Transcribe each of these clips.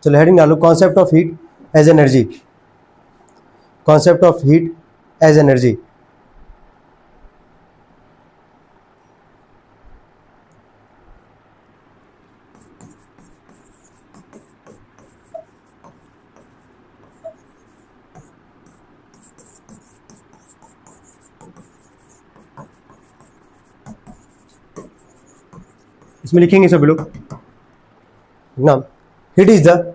चलो हेडिंग डालो, concept of heat as energy. Concept of heat as energy. इसमें लिखेंगे सभी लोग ना, heat is the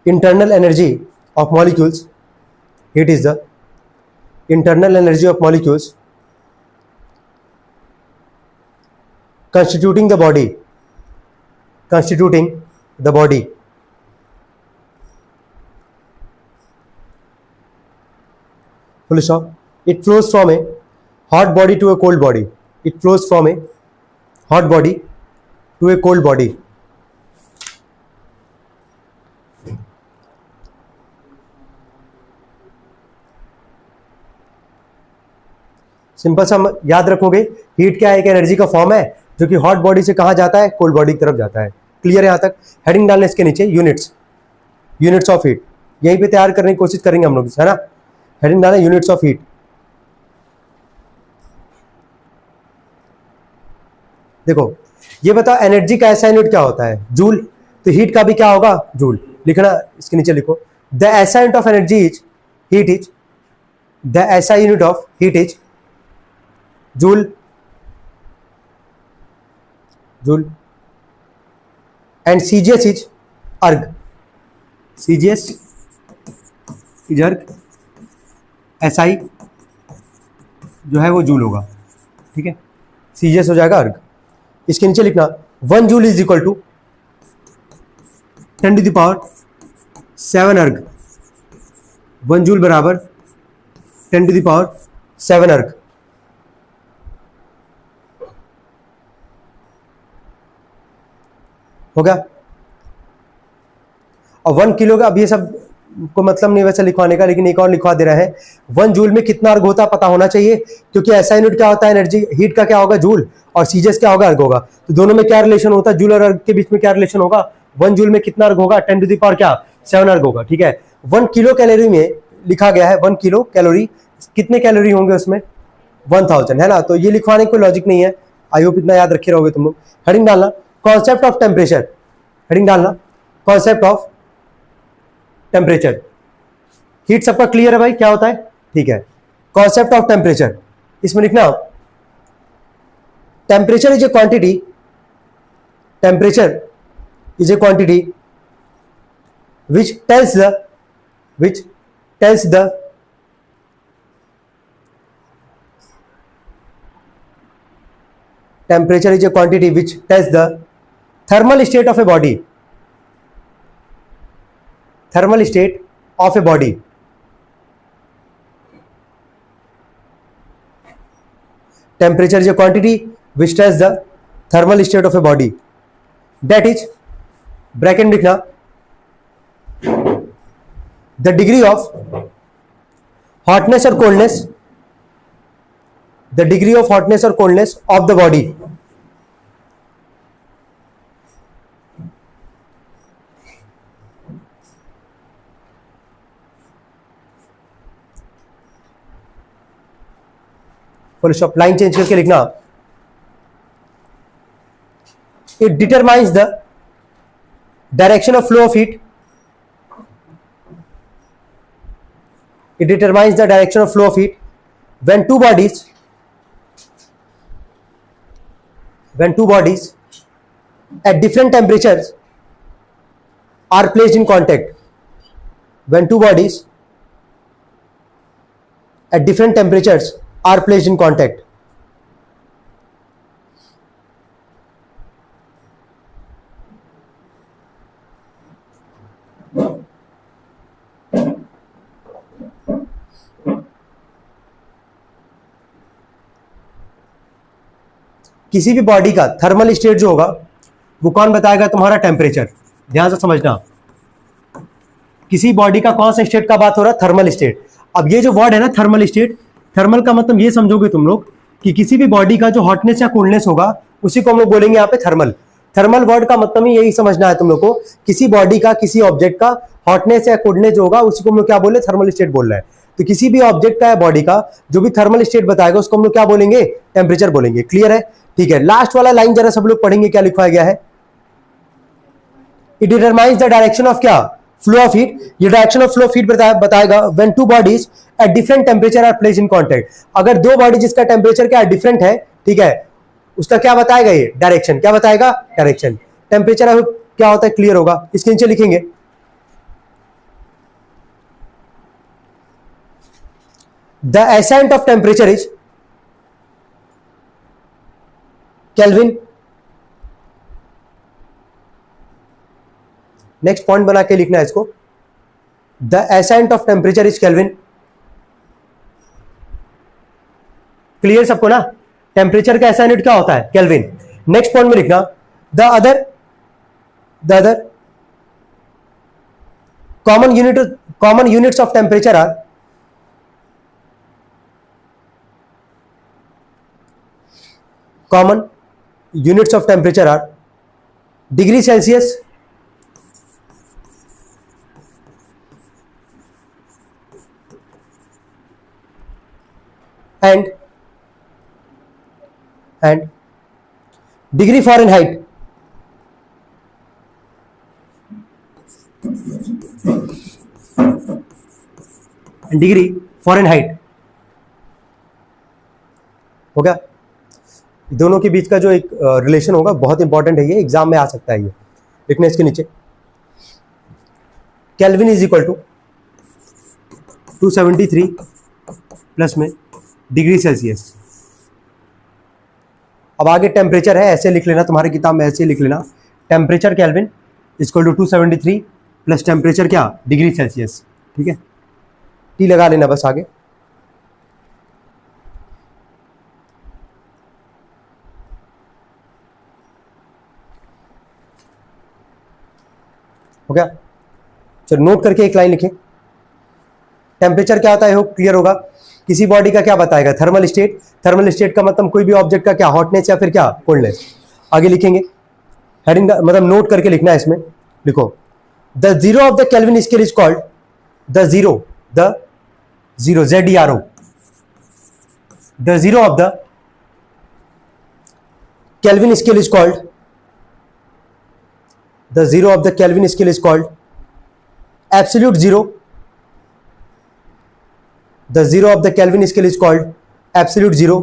internal energy of molecules. Heat is the internal energy of molecules constituting the body, constituting the body, full stop. It flows from a hot body to a cold body. It flows from a hot body to a cold body. Simple सा याद रखोगे, heat क्या है, एक energy का form है जो कि हॉट बॉडी से कहाँ जाता है, कोल्ड बॉडी की तरफ जाता है। क्लियर है यहाँ तक? हेडिंग डालने इसके नीचे यूनिट्स, यूनिट्स ऑफ हीट, यहीं पे तैयार करने की कोशिश करेंगे हम लोग, है ना। हेडिंग डालना यूनिट्स ऑफ हीट। देखो ये बताओ एनर्जी का ऐसा यूनिट क्या होता है, जूल। तो हीट का भी क्या होगा, जूल। लिखना इसके नीचे लिखो, the SI unit of energy is heat is, the SI unit of heat is joule, joule. And CGS is erg, CGS is erg, SI जो है वो जूल होगा, ठीक है। सीजीएस हो जाएगा अर्ग। इसके नीचे लिखना 1 जूल इज इक्वल टू 10⁻⁷ अर्ग। 1 जूल बराबर 10⁻⁷ अर्ग। हो गया। और 1 किलो का, अब ये सब को मतलब नहीं वैसे लिखवाने का, लेकिन एक और लिखवा दे रहा है, 1 जूल में कितना अर्ग होता है पता होना चाहिए, क्योंकि ऐसा यूनिट क्या होता है एनर्जी, हीट का क्या होगा जूल, और सीजीएस क्या होगा, अर्ग होगा। तो दोनों में क्या रिलेशन होता है, जूल और अर्ग के बीच में क्या रिलेशन होगा, 1 जूल में कितना अर्ग होगा, 10⁻⁷ अर्ग होगा, ठीक है। 1 किलो कैलोरी में लिखा गया है, 1 किलो कैलोरी, कितने कैलोरी होंगे उसमें, 1000, है ना। तो ये लिखवाने कोई लॉजिक नहीं है, आई होप इतना याद रखे रहोगे तुम लोग। हेडिंग डालना कॉन्सेप्ट ऑफ टेम्परेचर, हेडिंग डालना कॉन्सेप्ट ऑफ टेम्परेचर। हीट सबका क्लियर है भाई, क्या होता है, ठीक है। कॉन्सेप्ट ऑफ टेम्परेचर, इसमें लिखना temperature is a quantity, temperature is a quantity which tells the temperature is a quantity which tells the thermal state of a body, thermal state of a body. Temperature is a quantity which tells the thermal state of a body, that is bracket में लिखना the degree of hotness or coldness, the degree of hotness or coldness of the body. Full stop, line change करके लिखना, it determines the direction of flow of heat, it determines the direction of flow of heat when two bodies at different temperatures are placed in contact, when two bodies at different temperatures are placed in contact. किसी भी body का thermal state जो होगा वो कौन बताएगा, तुम्हारा temperature. ध्यान से समझना, किसी बॉडी का कौन सा स्टेट का बात हो रहा है, थर्मल स्टेट। अब ये जो वर्ड है ना थर्मल स्टेट, थर्मल का मतलब ये समझोगे तुम लोग कि किसी भी बॉडी का जो हॉटनेस या कोल्डनेस होगा उसी को हम लोग बोलेंगे यहाँ पे थर्मल। थर्मल वर्ड का मतलब ही यही समझना है तुम लोग को, किसी बॉडी का किसी ऑब्जेक्ट का हॉटनेस या कोल्डनेस जो होगा उसी को हम लोग क्या बोले, थर्मल स्टेट बोल रहे हैं। तो किसी भी ऑब्जेक्ट का या बॉडी का जो भी थर्मल स्टेट बताएगा उसको हम लोग क्या बोलेंगे, टेम्परेचर बोलेंगे। क्लियर है? ठीक है, लास्ट वाला लाइन जरा सब लोग पढ़ेंगे, क्या लिखवाया गया है। It determines the direction of क्या, फ्लो ऑफ हीट। ये direction of flow of heat बताएगा when two bodies at different temperature are placed in contact. अगर दो बॉडी जिसका टेम्परेचर क्या डिफरेंट है, ठीक है, उसका क्या बताएगा, ये डायरेक्शन क्या बताएगा, डायरेक्शन। टेम्परेचर अब क्या होता है क्लियर होगा, इसके नीचे लिखेंगे the ascent of temperature is kelvin. Next point बना के लिखना है इसको, the ascent of temperature is kelvin. Clear सबको ना, टेम्परेचर का ऐसा यूनिट क्या होता है, केल्विन। नेक्स्ट पॉइंट में लिखना the other common units of temperature are common units of temperature are degree Celsius, and degree Fahrenheit. Degree Fahrenheit हो गया। दोनों के बीच का जो एक रिलेशन होगा बहुत इंपॉर्टेंट है, ये एग्जाम में आ सकता है। ये लिखना इसके नीचे, kelvin is equal to 273 plus में डिग्री सेल्सियस। अब आगे टेम्परेचर है, ऐसे लिख लेना, तुम्हारी किताब में ऐसे लिख लेना, temperature kelvin equal to 273 plus temperature क्या, डिग्री सेल्सियस। ठीक है, टी लगा लेना बस आगे। हो गया, चलो नोट करके एक लाइन लिखें। टेम्परेचर क्या होता है वो क्लियर होगा। किसी बॉडी का क्या बताएगा, थर्मल स्टेट। थर्मल स्टेट का मतलब कोई भी ऑब्जेक्ट का क्या, हॉटनेस या फिर क्या, कोल्डनेस। आगे लिखेंगे हेडिंग का मतलब नोट करके लिखना है। इसमें लिखो the zero of the kelvin scale is called the zero ZERO, the zero of the kelvin scale is called the zero of the Kelvin scale is called absolute zero. The zero of the Kelvin scale is called absolute zero.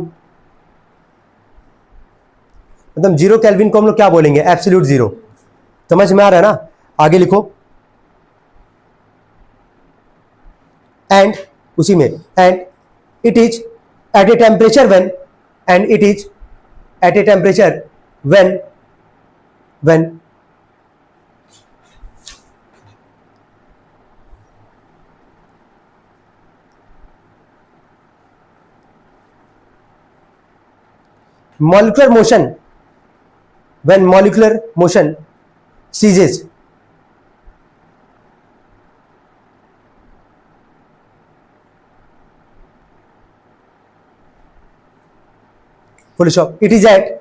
मतलब zero kelvin को हम लोग क्या बोलेंगे, absolute zero. समझ में आ रहा है ना? आगे लिखो एंड उसी में and it is at a temperature when and it is at a temperature when molecular motion, when molecular motion ceases, full stop. It is at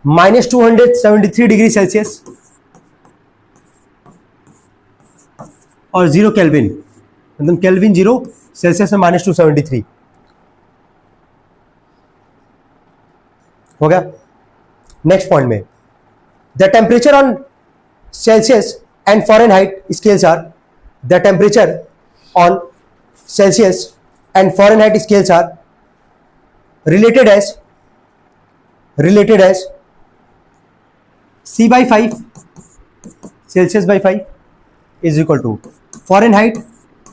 minus 273 degree Celsius और 0 केल्विन, मतलब केल्विन 0, सेल्सियस में minus 273 हो गया। Next point में the temperature on Celsius and Fahrenheit scales are, the temperature on Celsius and Fahrenheit scales are related as C/5 celsius/5 is equal to Fahrenheit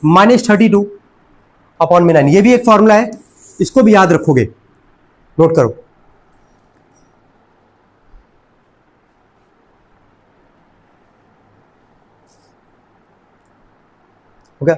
-32 upon में 9। ये भी एक formula है, इसको भी याद रखोगे, नोट करो। हो गया।